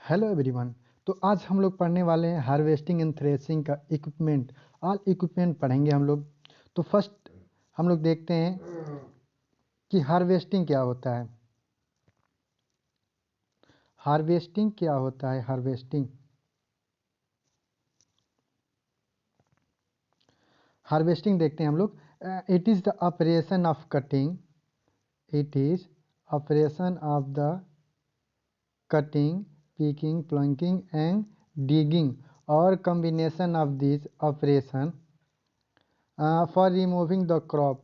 Hello everyone. तो आज हम लोग पढ़ने वाले हैं हार्वेस्टिंग एंड थ्रेशिंग का इक्विपमेंट। ऑल इक्विपमेंट पढ़ेंगे हम लोग। तो फर्स्ट हम लोग देखते हैं कि हार्वेस्टिंग क्या होता है। हार्वेस्टिंग क्या होता है? हार्वेस्टिंग देखते हैं हम लोग। It is the operation of cutting. It is operation of the cutting, picking, plucking and digging or combination of these operation for removing the crop.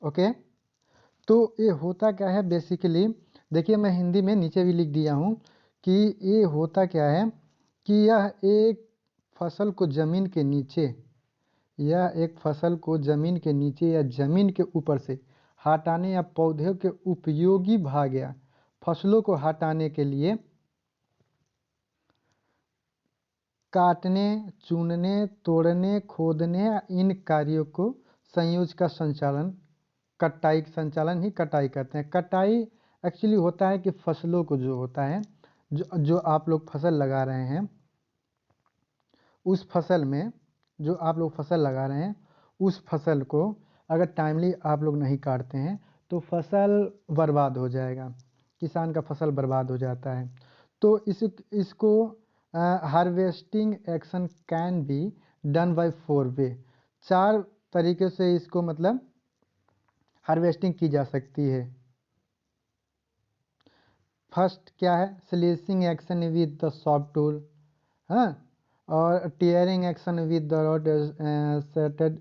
Okay तो ये होता क्या है बेसिकली। देखिए मैं हिंदी में नीचे भी लिख दिया हूँ कि ये होता क्या है कि यह एक फसल को ज़मीन के नीचे या ज़मीन के ऊपर से हटाने या पौधे के उपयोगी भाग या फसलों को हटाने के लिए काटने, चुनने, तोड़ने, खोदने इन कार्यों को संयोज का संचालन कटाई संचालन ही कटाई कहते हैं। कटाई एक्चुअली होता है कि फसलों को जो होता है जो आप लोग फसल लगा रहे हैं उस फसल में जो आप लोग फसल लगा रहे हैं उस फसल को अगर टाइमली आप लोग नहीं काटते हैं तो फसल बर्बाद हो जाएगा। किसान का फसल बर्बाद हो जाता है। तो इसको harvesting action can be done by 4 वे। 4 तरीके से इसको मतलब हार्वेस्टिंग की जा सकती है। फर्स्ट क्या है? Slashing action with the soft tool, हाँ, और tearing action with the rod seated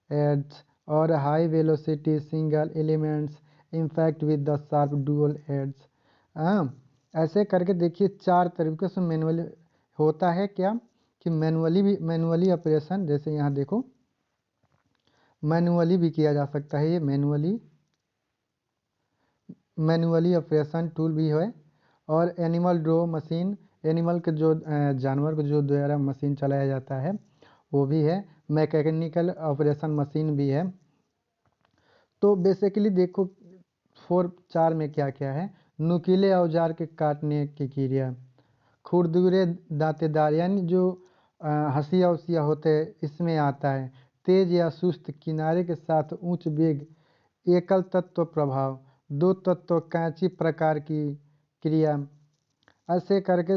edges और high velocity single elements impact with the sharp dual edges. हाँ, ऐसे करके देखिए 4 तरीके से मैनुअली होता है। क्या कि मैनुअली ऑपरेशन, जैसे यहाँ देखो मैनुअली भी किया जा सकता है। ये मैनुअली ऑपरेशन टूल भी है। और एनिमल ड्रो मशीन, एनिमल के जो जानवर को जो द्वारा मशीन चलाया जाता है वो भी है। मैकेनिकल ऑपरेशन मशीन भी है। तो बेसिकली देखो 4 में क्या क्या है। नुकीले औजार के काटने की क्रिया, खुरदुरे दांतेदार यानी जो हंसिया उसिया होते हैं इसमें आता है। तेज या सुस्त किनारे के साथ उच्च वेग, एकल तत्व प्रभाव, 2 तत्व कैंची प्रकार की क्रिया, ऐसे करके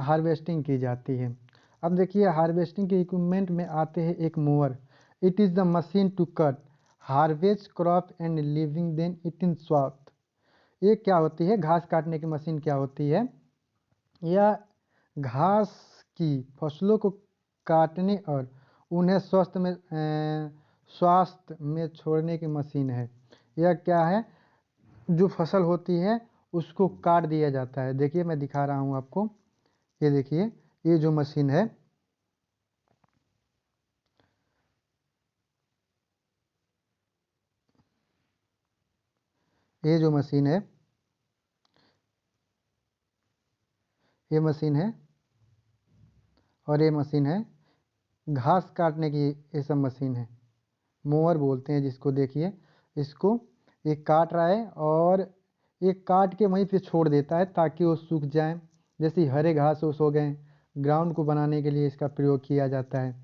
हार्वेस्टिंग की जाती है। अब देखिए हार्वेस्टिंग के इक्विपमेंट में आते हैं एक mower. It is the machine to cut harvest crop and living then it in swath. ये क्या होती है? घास काटने की मशीन क्या होती है? यह घास की फसलों को काटने और उन्हें स्वास्थ्य में छोड़ने की मशीन है। यह क्या है? जो फसल होती है उसको काट दिया जाता है। देखिए मैं दिखा रहा हूँ आपको। ये देखिए ये जो मशीन है ये जो मशीन है ये मशीन है और ये मशीन है घास काटने की। ये सब मशीन है, मोवर बोलते हैं जिसको। देखिए इसको ये काट रहा है और ये काट के वहीं पे छोड़ देता है ताकि वो सूख जाए। जैसे हरे घास हो गए, ग्राउंड को बनाने के लिए इसका प्रयोग किया जाता है।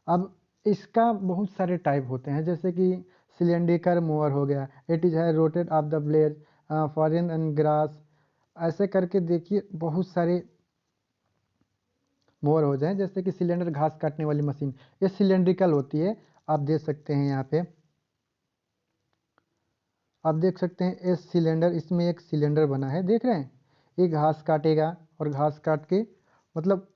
अब इसका बहुत सारे टाइप होते हैं, जैसे कि सिलेंडरिकल मोवर हो गया। इट इज है rotate of the blade foreign and grass. ऐसे करके देखिए बहुत सारे मोवर हो जाए। जैसे कि सिलेंडर घास काटने वाली मशीन, ये सिलेंड्रिकल होती है। आप देख सकते हैं यहाँ पे, आप देख सकते हैं ये सिलेंडर, इसमें एक सिलेंडर बना है, देख रहे हैं। ये घास काटेगा और घास काट के मतलब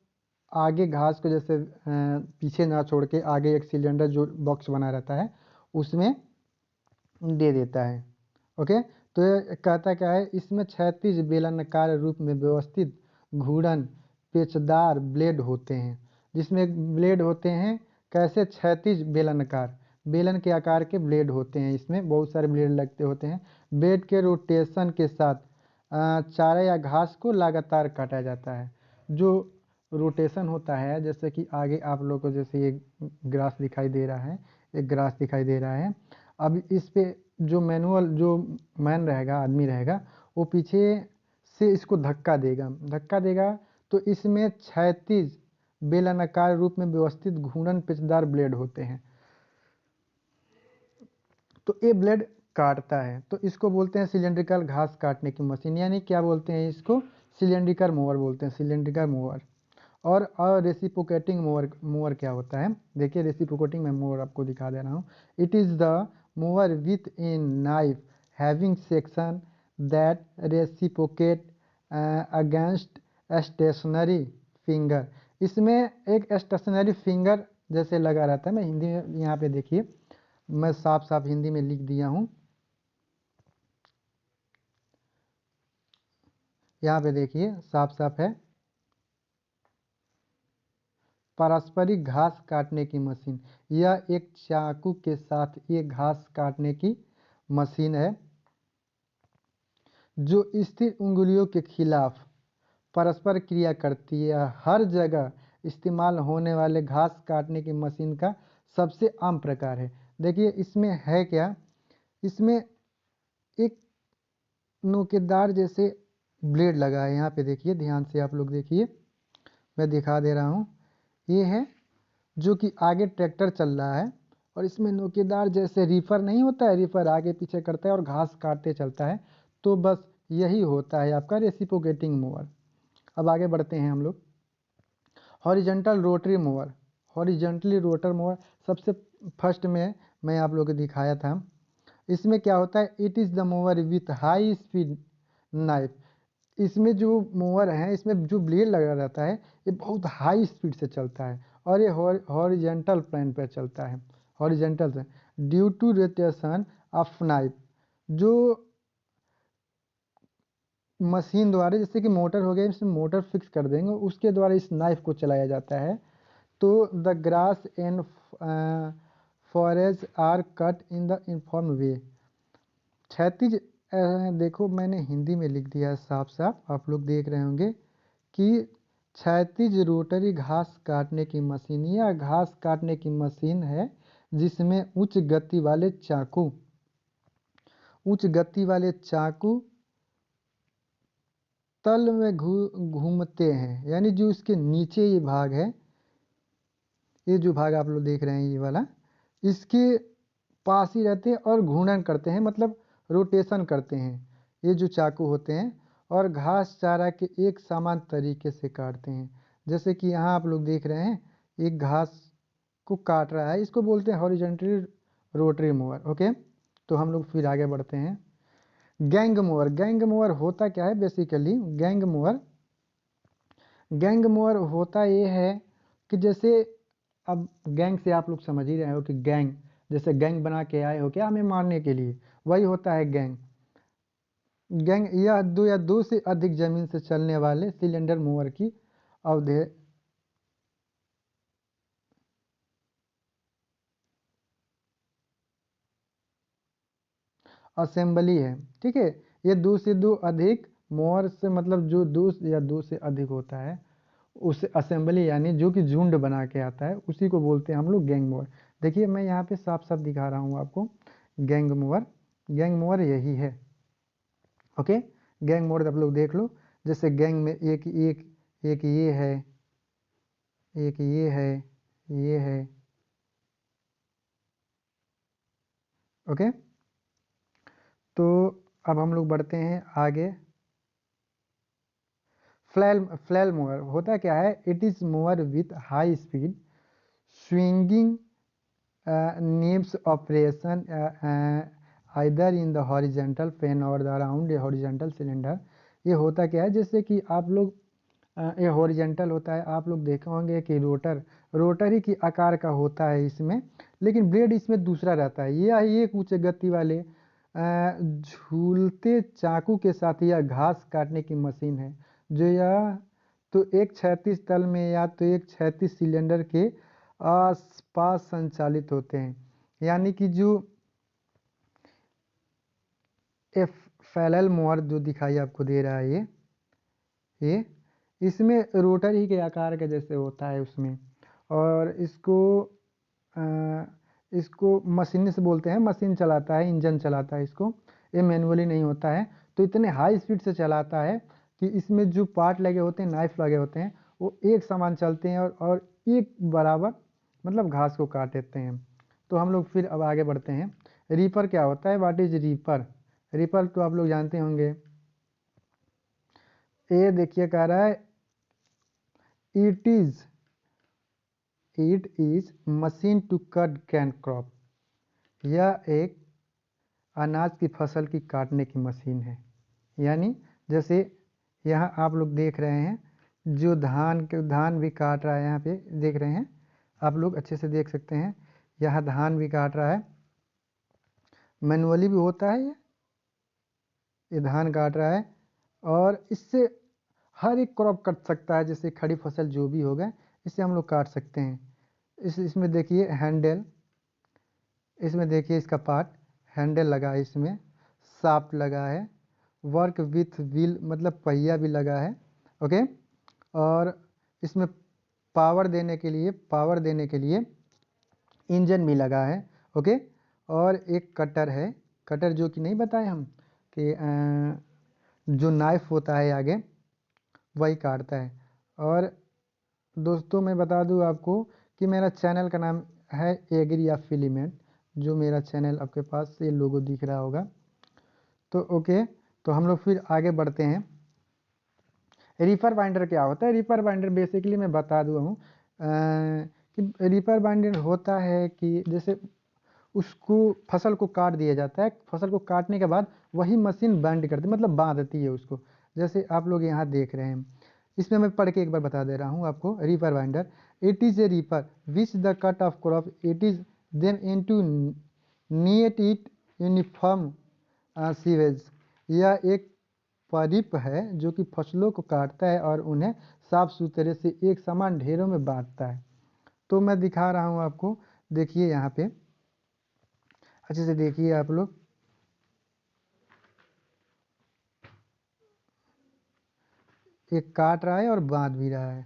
आगे घास को जैसे पीछे ना छोड़ के आगे एक सिलेंडर जो बॉक्स बना रहता है उसमें दे देता है। ओके, तो ये कहता क्या है? इसमें 36 बेलनाकार रूप में व्यवस्थित घूर्णन पेचदार ब्लेड होते हैं। जिसमें ब्लेड होते हैं कैसे? 36 बेलनाकार, बेलन के आकार के ब्लेड होते हैं। इसमें बहुत सारे ब्लेड लगते होते हैं। ब्लेड के रोटेशन के साथ चारा या घास को लगातार काटा जाता है। जो रोटेशन होता है, जैसे कि आगे आप लोग को जैसे ये ग्रास दिखाई दे रहा है, एक ग्रास दिखाई दे रहा है। अब इस पे जो मैन रहेगा, आदमी रहेगा, वो पीछे से इसको धक्का देगा। तो इसमें क्षैतिज बेलनाकार रूप में व्यवस्थित घूर्णन पेचदार ब्लेड होते हैं। तो ये ब्लेड काटता है, तो इसको बोलते हैं सिलेंड्रिकल घास काटने की मशीन, यानी क्या बोलते हैं इसको, सिलेंड्रिकल मोवर बोलते हैं, सिलेंड्रिकल मोवर। और रेसिप्रोकेटिंग मोवर क्या होता है, देखिए रेसिप्रोकेटिंग में मोवर आपको दिखा दे रहा हूँ। It is the mower with in knife having section that reciprocate against stationary finger. इसमें एक स्टेशनरी फिंगर जैसे लगा रहता है। मैं हिंदी में यहाँ पे देखिए, मैं साफ साफ हिंदी में लिख दिया हूँ, यहाँ पे देखिए साफ साफ है, पारस्परिक घास काटने की मशीन। यह एक चाकू के साथ ये घास काटने की मशीन है जो स्थिर उंगलियों के खिलाफ परस्पर क्रिया करती है। हर जगह इस्तेमाल होने वाले घास काटने की मशीन का सबसे आम प्रकार है। देखिए इसमें है क्या, इसमें एक नोकेदार जैसे ब्लेड लगा है, यहाँ पे देखिए ध्यान से आप लोग देखिए, मैं दिखा दे रहा हूँ। ये है जो कि आगे ट्रैक्टर चल रहा है और इसमें नोकेदार जैसे रीफर नहीं होता है, रीफर आगे पीछे करता है और घास काटते चलता है, तो बस यही होता है आपका रेसिप्रोकेटिंग मोवर। अब आगे बढ़ते हैं हम लोग। Horizontal rotary mower, horizontally rotor mower सबसे फर्स्ट में मैं आप लोगों को दिखाया था। इसमें क्या होता है, it is the mower with high speed knife. इसमें जो मोवर है, इसमें जो ब्लेड लगा रहता है, ये बहुत हाई स्पीड से चलता है और ये हॉरिजेंटल प्लेन पर चलता है, हॉरिजेंटल से, due to rotation of knife. जो मशीन द्वारा, जैसे कि मोटर हो गया, इसमें मोटर फिक्स कर देंगे, उसके द्वारा इस नाइफ को चलाया जाता है। तो the grass and forage are cut in the uniform way. क्षैतिज देखो मैंने हिंदी में लिख दिया है साफ साफ, आप लोग देख रहे होंगे कि क्षैतिज रोटरी घास काटने की मशीन या घास काटने की मशीन है जिसमें उच्च गति वाले चाकू तल में घूमते हैं, यानी जो इसके नीचे ये भाग है, ये जो भाग आप लोग देख रहे हैं ये वाला, इसके पास ही रहते हैं और घूर्णन करते हैं, मतलब रोटेशन करते हैं ये जो चाकू होते हैं, और घास चारा के एक समान तरीके से काटते हैं। जैसे कि यहाँ आप लोग देख रहे हैं एक घास को काट रहा है, इसको बोलते हैं हॉरिजॉन्टली रोटरी मोवर। ओके, तो हम लोग फिर आगे बढ़ते हैं। गैंग मोवर, गैंग मोवर होता क्या है बेसिकली, गैंग मोवर होता ये है कि जैसे, अब गैंग से आप लोग समझ ही रहे हो कि गैंग, जैसे गैंग बना के आए हो क्या हमें मारने के लिए, वही होता है गैंग। गैंग या दो से अधिक जमीन से चलने वाले सिलेंडर मोवर की अवधि असेंबली है। ठीक है, ये दो से दो अधिक मोवर से मतलब जो दो या दो से अधिक होता है उसे असेंबली, यानी जो कि झुंड बना के आता है, उसी को बोलते हैं हम लोग गैंग मोवर। देखिए मैं यहाँ पे साफ साफ दिखा रहा हूँ आपको, गैंग मोवर यही है। ओके, गैंग मोवर आप लोग देख लो, जैसे गैंग में एक एक एक ये है, एक ये है, ये है। ओके, तो अब हम लोग बढ़ते हैं आगे। फ्लैल मोवर होता क्या है, it is mower with high speed swinging knives operation either in the horizontal plane or the around a horizontal cylinder. ये होता क्या है, जैसे कि आप लोग ये हॉरिजेंटल होता है, आप लोग देखे होंगे कि रोटर ही की आकार का होता है इसमें, लेकिन ब्लेड इसमें दूसरा रहता है। यह एक उच्च गति वाले झूलते चाकू के साथ यह घास काटने की मशीन है, जो यह तो एक क्षैतिज तल में या तो एक क्षैतिज सिलेंडर के आसपास संचालित होते हैं। यानी कि जो फैलल मोवर जो दिखाई आपको दे रहा है ये इसमें रोटर ही के आकार के जैसे होता है उसमें, और इसको मशीन से बोलते हैं, मशीन चलाता है, इंजन चलाता है इसको, ये मैनुअली नहीं होता है, तो इतने हाई स्पीड से चलाता है कि इसमें जो पार्ट लगे होते हैं, नाइफ लगे होते हैं, वो एक समान चलते हैं और एक बराबर मतलब घास को काट देते हैं। तो हम लोग फिर अब आगे बढ़ते हैं। रीपर क्या होता है? What is reaper? रीपर तो आप लोग जानते होंगे। ये देखिए कह रहा है it is machine to cut can crop. यह एक अनाज की फसल की काटने की मशीन है। यानी जैसे यहाँ आप लोग देख रहे हैं, जो धान भी काट रहा है, यहाँ पे देख रहे हैं आप लोग, अच्छे से देख सकते हैं, यहाँ धान भी काट रहा है। मैनुअली भी होता है, ये धान काट रहा है। और इससे हर एक क्रॉप कट सकता है, जैसे खड़ी फसल जो भी होगा इससे हम लोग काट सकते हैं। इसमें देखिए हैंडल, इसमें देखिए इसका पार्ट, हैंडल लगा है, इसमें शाफ्ट लगा है, वर्क विथ व्हील मतलब पहिया भी लगा है। ओके, और इसमें पावर देने के लिए इंजन भी लगा है। ओके, और एक कटर है, कटर जो कि नहीं बताए हम कि जो नाइफ होता है आगे वही काटता है। और दोस्तों मैं बता दूं आपको कि मेरा चैनल का नाम है एग्री एफिलिएट, जो मेरा चैनल आपके पास ये लोगो दिख रहा होगा। तो ओके, तो हम लोग फिर आगे बढ़ते हैं। रीपर बाइंडर क्या होता है? रीपर बाइंडर बेसिकली मैं बता दूँ हूँ कि रीपर बाइंडर होता है कि जैसे उसको फसल को काट दिया जाता है, फसल को काटने के बाद वही मशीन बाइंड करती है, मतलब बांधती है उसको। जैसे आप लोग यहाँ देख रहे हैं, इसमें मैं पढ़ के एक बार बता दे रहा हूँ आपको। Reaper binder, it is a reaper which the cut of crop it is then into neat it uniform sewage. यह एक परिप है जो कि फसलों को काटता है और उन्हें साफ सुथरे से एक समान ढेरों में बांटता है। तो मैं दिखा रहा हूँ आपको, देखिए यहाँ पे अच्छे से देखिए आप लोग, एक काट रहा है और बांध भी रहा है।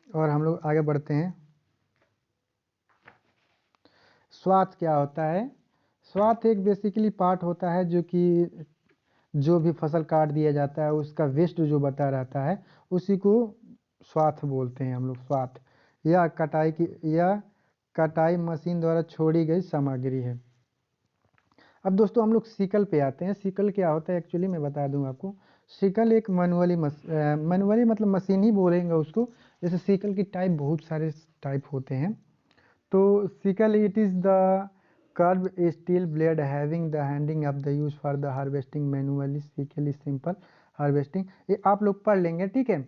और हम लोग आगे बढ़ते हैं। स्वाथ क्या होता है? स्वाथ एक बेसिकली पार्ट होता है जो कि जो भी फसल काट दिया जाता है उसका वेस्ट जो बचा रहता है उसी को स्वाथ बोलते हैं हम लोग, स्वाथ। यह कटाई मशीन द्वारा छोड़ी गई सामग्री है। अब दोस्तों हम लोग सिकल पे आते हैं। सिकल क्या होता है एक्चुअली मैं बता दूं आपको। सिकल एक मैनुअली मतलब मशीन ही बोलेंगे उसको। जैसे सिकल की टाइप बहुत सारे टाइप होते हैं। तो sickle it is the curve steel blade having the handing of the use for the harvesting manually. Sickle is simple harvesting. ये आप लोग पढ़ लेंगे, ठीक है।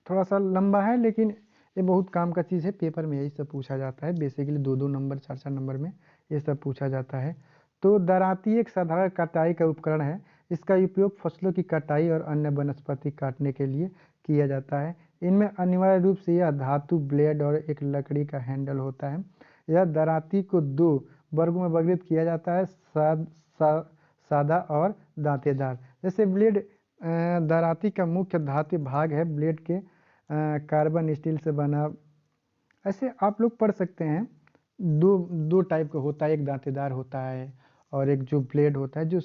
थोड़ा सा लंबा है लेकिन ये बहुत काम का चीज़ है। पेपर में यही सब पूछा जाता है बेसिकली, 2-2 नंबर 4-4 नंबर में ये सब पूछा जाता है। तो दरांती एक साधारण कटाई का उपकरण है। इसका उपयोग फसलों की कटाई और अन्य वनस्पति काटने के लिए किया जाता है। इनमें अनिवार्य रूप से यह धातु ब्लेड और एक लकड़ी का हैंडल होता है। यह दरांती को 2 वर्गों में वर्गीकृत किया जाता है, सादा और दांतेदार। जैसे ब्लेड दरांती का मुख्य धातु भाग है, ब्लेड के कार्बन स्टील से बना। ऐसे आप लोग पढ़ सकते हैं। दो दो टाइप का होता है, एक दांतेदार होता है और एक जो ब्लेड होता है जो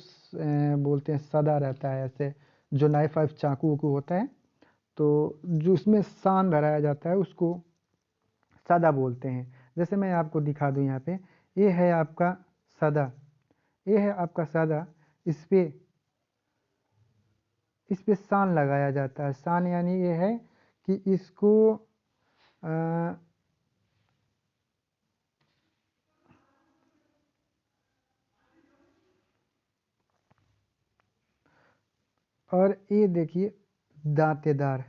बोलते हैं सदा रहता है, ऐसे जो नाइफ वाइफ चाकू वाकू होता है तो जो उसमें सान धराया जाता है उसको सदा बोलते हैं। जैसे मैं आपको दिखा दूं यहाँ पे, ये है आपका सदा, ये है आपका सदा। इस पे सान लगाया जाता है। सान यानी ये है कि इसको और ये देखिए दांतेदार,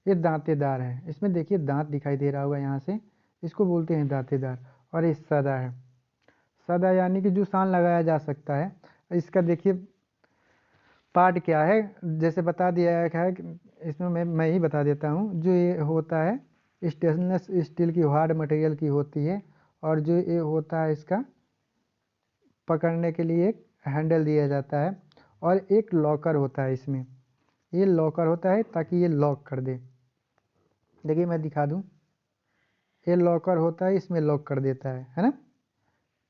ये दांतेदार है। इसमें देखिए दांत दिखाई दे रहा होगा यहाँ से, इसको बोलते हैं दांतेदार। और ये सदा है, सदा यानी कि जो सान लगाया जा सकता है। इसका देखिए पार्ट क्या है, जैसे बता दिया है कि इसमें मैं ही बता देता हूँ। जो ये होता है स्टेनलेस स्टील की हार्ड मटेरियल की होती है, और जो ये होता है इसका पकड़ने के लिए एक हैंडल दिया जाता है और एक लॉकर होता है इसमें। ये लॉकर होता है ताकि ये लॉक कर दे। देखिए मैं दिखा दूं, ये लॉकर होता है, इसमें लॉक कर देता है ना।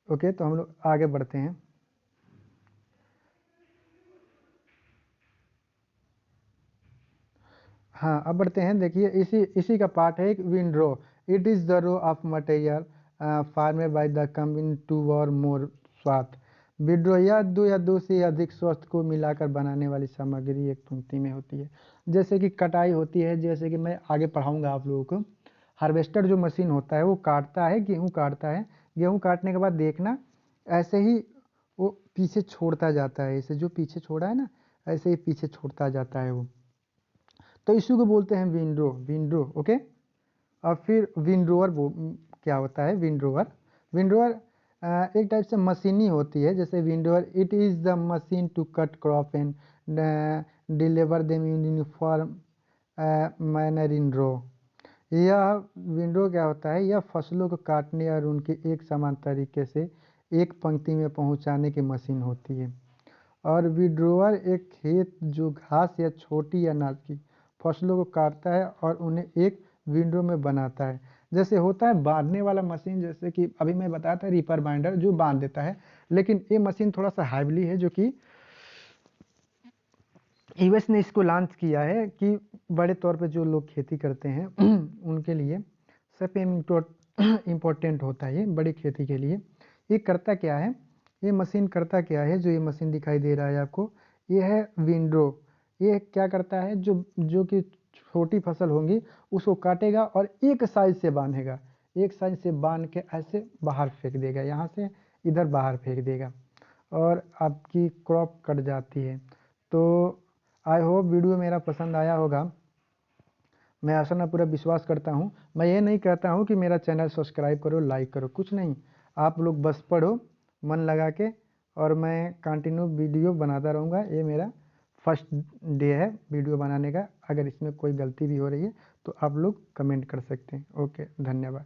ओके, तो हम लोग आगे बढ़ते हैं। हाँ, अब बढ़ते हैं। देखिए इसी इसी का पार्ट है एक windrow. It is the row of material formed by the combine two or more स्वाथ। विंडरो या दो से अधिक स्वाथ को मिलाकर बनाने वाली सामग्री एक पंक्ति में होती है। जैसे कि कटाई होती है, जैसे कि मैं आगे पढ़ाऊंगा आप लोगों को। हार्वेस्टर जो मशीन होता है वो काटता है, गेहूँ काटता है। गेहूँ काटने के बाद देखना ऐसे ही वो पीछे छोड़ता जाता है, ऐसे जो पीछे छोड़ा है ना, ऐसे ही पीछे छोड़ता जाता है वो। तो इसी को बोलते हैं विंडो, विंडो। ओके, और फिर विंडरोअर क्या होता है? विंडरोअर, विंडरोअर एक टाइप से मशीन ही होती है। जैसे windrower, it is the machine to cut crop and deliver them in uniform manner in row. यह विंडो क्या होता है? यह फसलों को काटने और उनके एक समान तरीके से एक पंक्ति में पहुंचाने की मशीन होती है। और विड्रोअर एक खेत जो घास या छोटी अनाज की फसलों को काटता है और उन्हें एक विंडो में बनाता है। जैसे होता है बांधने वाला मशीन, जैसे कि अभी मैं बताया था रीपर बाइंडर जो बांध देता है, लेकिन ये मशीन थोड़ा सा हैवली है, जो कि यूएस ने इसको लॉन्च किया है कि बड़े तौर पे जो लोग खेती करते हैं उनके लिए सब इम्पोर्टेंट होता है ये बड़ी खेती के लिए। ये करता क्या है? ये मशीन करता क्या है? जो ये मशीन दिखाई दे रहा है आपको, ये है विंडो। ये क्या करता है? जो जो कि छोटी फसल होंगी उसको काटेगा और एक साइज से बांधेगा, एक साइज से बांध के ऐसे बाहर फेंक देगा, यहाँ से इधर बाहर फेंक देगा और आपकी क्रॉप कट जाती है। तो आई होप वीडियो मेरा पसंद आया होगा। मैं आशा ना पूरा विश्वास करता हूँ। मैं ये नहीं कहता हूँ कि मेरा चैनल सब्सक्राइब करो, लाइक करो, कुछ नहीं। आप लोग बस पढ़ो मन लगा के, और मैं कंटिन्यू वीडियो बनाता रहूँगा। ये मेरा फर्स्ट डे है वीडियो बनाने का। अगर इसमें कोई गलती भी हो रही है तो आप लोग कमेंट कर सकते हैं। ओके, धन्यवाद।